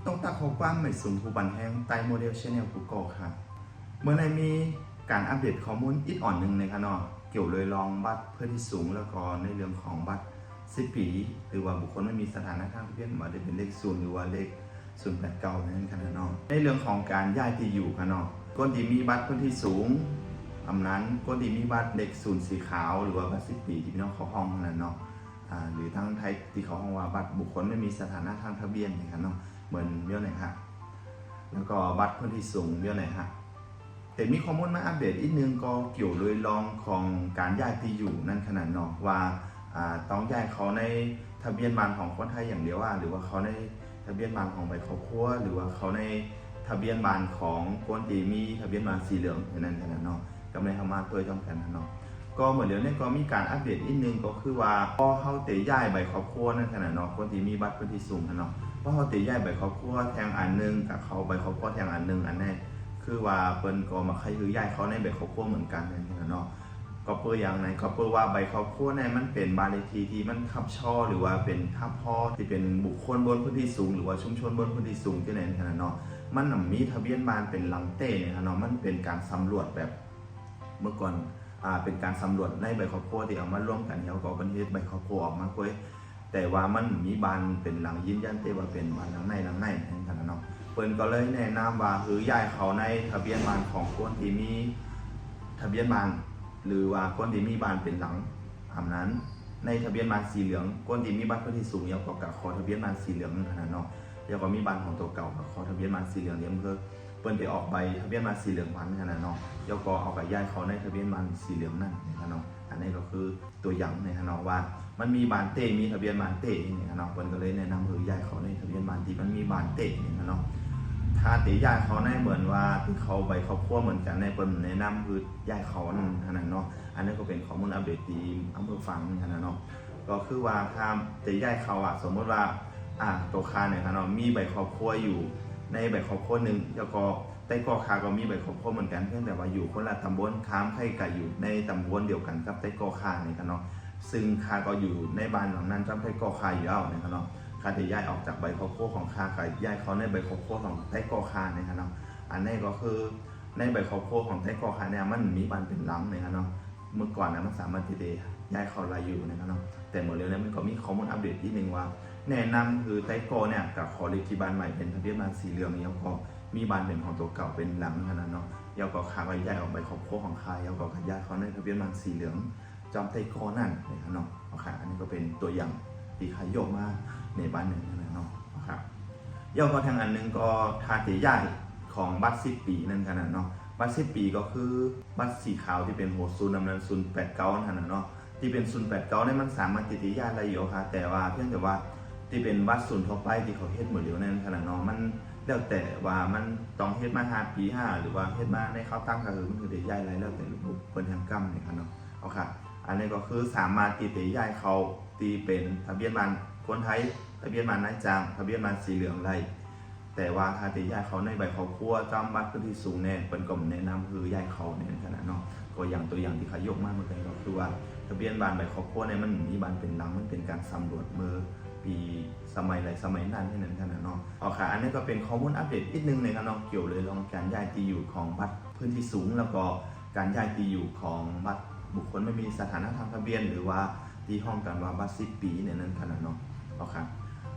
ต้องตักข้อความไม่สูงผู้บันแห้งใต้โมเดล Channel Google ค่ะเมื่อในมีการอัปเดตข้อมูลอีกอ่อนหนึ่งในค่ะเนาะเกี่ยวเลยลองบัตรเพื่อที่สูงแล้วก็ในเรื่องของบัตร10 ปีหรือว่าบุคคลไม่มีสถานะทางทะเบียนมาได้เป็นเลข0หรือว่าเลข089นั่นค่ะเนาะในเรื่องของการย้ายที่อยู่ค่ะเนาะคนที่มีบัตรพื้นที่สูงอำนั้นคนที่มีบัตรเลข0สีขาวหรือว่าบัตร10 ปีที่พี่น้องเขาห้องนั้นเนาะหรือทั้งไทยที่เขาห้องว่าบัตรบุคคลไม่มีสถานะทางทะเบียนนะครับเนาะเหมือนเรื่องไหนฮะแล้วก็บัตรพื้นที่สูงเรื่องไหนฮะแต่มีข้อมูลมาอัปเดตอีกนึงก็เกี่ยวเลยลองของการย้ายที่อยู่นั่นขนาดเนาะว่าต้องย้ายเขาในทะเบียนบ้านของคนไทยอย่างเดียวหรือว่าเขาในทะเบียนบ้านของใบครอบครัวหรือว่าเขาในทะเบียนบ้านของคนที่มีทะเบียนบ้านสีเหลืองนั่นขนาดเนาะกำไรเข้ามาตัวจำกันเนาะก็เหมือนเดี๋ยวนี้ก็มีการอัปเดตอีกนึงก็คือว่าพอเขาเตะย้ายใบครอบครัวนั่นขนาดเนาะคนที่มีบัตรพื้นที่สูงเนาะเพราะเขาตีใหญ่ใบครอบครัวแทงอันนึงกับเขาใบครอบครัวแทงอันนึงอันนี้คือว่าเปิ้นก็มาใครคือใหญ่เขาในใบครอบครัวเหมือนกันนั่นเนาะก็เปิ้ลอย่างไหนก็เปิ้ลว่าใบครอบครัวในมันเป็นบ้านเลขที่ที่มันทับช่อหรือว่าเป็นทับพ่อที่เป็นบุคคลบนพื้นที่สูงหรือว่าชุมชนบนพื้นที่สูงที่ไหนนั่นเนาะมันมีทะเบียนบ้านเป็นหลังเต้เนี่ยเนาะมันเป็นการสำรวจแบบเมื่อก่อนเป็นการสำรวจในใบครอบครัวที่เอามาร่วมกันแล้วก็บันทึกใบครอบครัวออกมาคุยแต่ว่ามันมีบานเป็นหลังยืนยันเตว่าเป็นบานหลังในนั่นกันเนาะเปิ้นก็เลยแนะนำว่าย้ายเขาในทะเบียนบ้านของคนที่มีทะเบียนบ้านหรือว่าคนที่มีบ้านเป็นหลังนั้นในทะเบียนบ้านสีเหลืองคนที่มีบัตรพื้นที่สูงยาวกว่าขอทะเบียนบ้านสีเหลืองนั่นขนาดเนาะแล้วก็มีบ้านของตัวเก่าขอทะเบียนบ้านสีเหลืองเดี๋ยวเปิ้นไปออกใบทะเบียนบ้านสีเหลืองวันขนาดเนาะแล้วก็เอาไปย้ายเขาในทะเบียนบ้านสีเหลืองนั่นนะครับเนาะอันนี้ก็คือตัวอย่างนะครับเนาะว่ามันมีบานเต้มีทะเบียนบานเต้เนี่ยเนาะเปิ้นก็เลยแนะนำย้ายเขาในทะเบียนบานที่มันมีบานเต้เนี่ยเนาะถ้าเตย้ายเขาในเหมือนว่าที่เขาใบครอบครัวเหมือนกันในเปิ้นแนะนำย้ายเขานั่นขนาดเนาะอันนี้ก็เป็นข้อมูลอัปเดตที่อำเภอฟังขนาดเนาะก็คือว่าถ้าเตย้ายเขาสมมติว่าตัวคาเนี่ยเนาะมีใบครอบครัวอยู่ในใบครอบครัวนึงแล้วก็ใต้กอคาก็มีใบครอบครัวเหมือนกันเพียงแต่ว่าอยู่คนละตำบลค้ามไข่กับอยู่ในตำบลเดียวกันกับใต้กอคาเนี่ยเนาะซึ่งคาก็อยู่ในบ้านหลังนั้นจำใต้กอคาอยู่แล้วนะครับเนาะคาจะย้ายออกจากใบครอบครัวของคากับย้ายเขาในใบครอบครัวของใต้กอคานะครับเนาะอันนี้ก็คือในใบครอบครัวของใต้กอคาเนี่ยมันมีบ้านเป็นหลังนะครับเนาะเมื่อก่อนนะมันสามารถที่จะย้ายเขาลายอยู่นะครับเนาะแต่หมดแล้วมันก็มีข้อมูลอัปเดตที่หนึ่งว่าแนะนำคือใต้กอเนี่ยกับขอเลขที่บ้านใหม่เป็นทะเบียนบ้านสีเหลืองนี้ก็มีบ้านเป็นของตัวเก่าเป็นหลังขนาดเนาะยาวก็ขาไปย้ายออกไปครอบครัวของใครยาวก็ขยายเขาในทะเบียนบ้านสีเหลืองจอมไต้กอนั่นนะครับเนาะอันนี้ก็เป็นตัวอย่างที่ขายโยกมาในบ้านหนึ่งนะเนาะครับยาวก็ทางอันนึงก็ทาเตย้ายของบัตร10 ปีนั่นขนาดเนาะบัตร10 ปีก็คือบัตรสีขาวที่เป็นหัวศูนย์นำนั้น089นั่นนะเนาะที่เป็น089เนี่ยมันสามารถติดย้ายอะไรอยู่ค่ะแต่ว่าเพียงแต่ว่าที่เป็นบัตรศูนย์ทั่วไปที่เขาเฮ็ดหมดแล้วนั่นขนาดเนาะมันแล้วแต่ว่ามันต้องเฮ็ดมา5 ปีหรือว่าเฮ็ดมาในเขาตั้งก็คือมันคือได้ย้ายอะไรแล้วแต่ลูกเปิ้นทางกรรมนี่ครับเนาะค่ะอันนี้ก็คือสามารถที่จะย้ายเขาตีเป็นทะเบียนบ้านคนไทยทะเบียนบ้านนายจ้างทะเบียนบ้านสีเหลืองไรแต่ว่าถ้าจะย้ายเขาในใบครอบครัวจำบัตรพื้นที่สูงแน่เปิ้นก็แนะนำย้ายเขาในขณะเนาะก็อย่างตัวอย่างที่เขายกมาเมื่อกี้ก็คือว่าทะเบียนบ้านใบครอบครัวเนี่ยมันมีบ้านเป็นหลังมันเป็นการสำรวจเมื่อปีสมัยนั้นที่นั่นขนาดเนาะค่ะอันนี้ก็เป็นข้อมูลอัปเดตอีกนึงในขณะเกี่ยวเลยเรื่องการย้ายที่อยู่ของบัตรพื้นที่สูงแล้วก็การย้ายที่อยู่ของบัตรบุคคลไม่มีสถานะทางทะเบียนหรือว่าที่ห้องกันว่าบัตร10 ปีเนี่ยนั่นขนาดเนาะค่ะ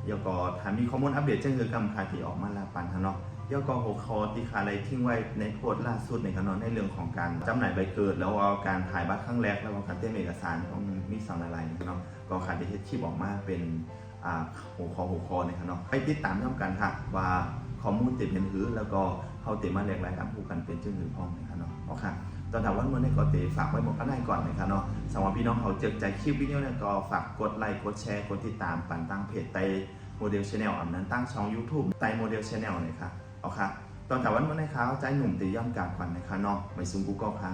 แล้วก็ถ้ามีข้อมูลอัปเดตเช่นคือกำคาที่ออกมาลาปันเนาะแล้วก็หัวข้อที่คาอะไรทิ้งไว้ในโพสต์ล่าสุดในขณะในเรื่องของการจำหน่ายใบเกิดแล้วเอาการถ่ายบัตรครั้งแรกแล้วก็การเตรียมเอกสารต้องมีสั่งอะไรเนาะก็ขาดที่เฮ็ดคลิปออกมาเป็นหัวข้อเนี่ยเนาะไปติดตามทำกันค่ะว่าข้อมูลเต็มเป็นหือแล้วก็เขาเต็มมาแหลกหลายการพูดกันเป็นเช่นหือพ้องนะครับเนาะค่ะตอนถามว่าเมื่อในก็เตะฝากไว้หมดก็ได้ก่อนนะครับเนาะสำหรับพี่น้องเขาเจอใจคลิปวิดีโอเนี่ยก็ฝากกดไลค์กดแชร์กดติดตามปั่นตั้งเพจไตโมเดล Channel อันนั้นตั้งช่อง YouTube ไตโมเดล Channel เลยค่ะตอนถามว่าเมื่อในเขาใจหนุ่มตีย่อมกาดขวัญนะคะเนาะไม่ซุ้มกูก็ค่ะ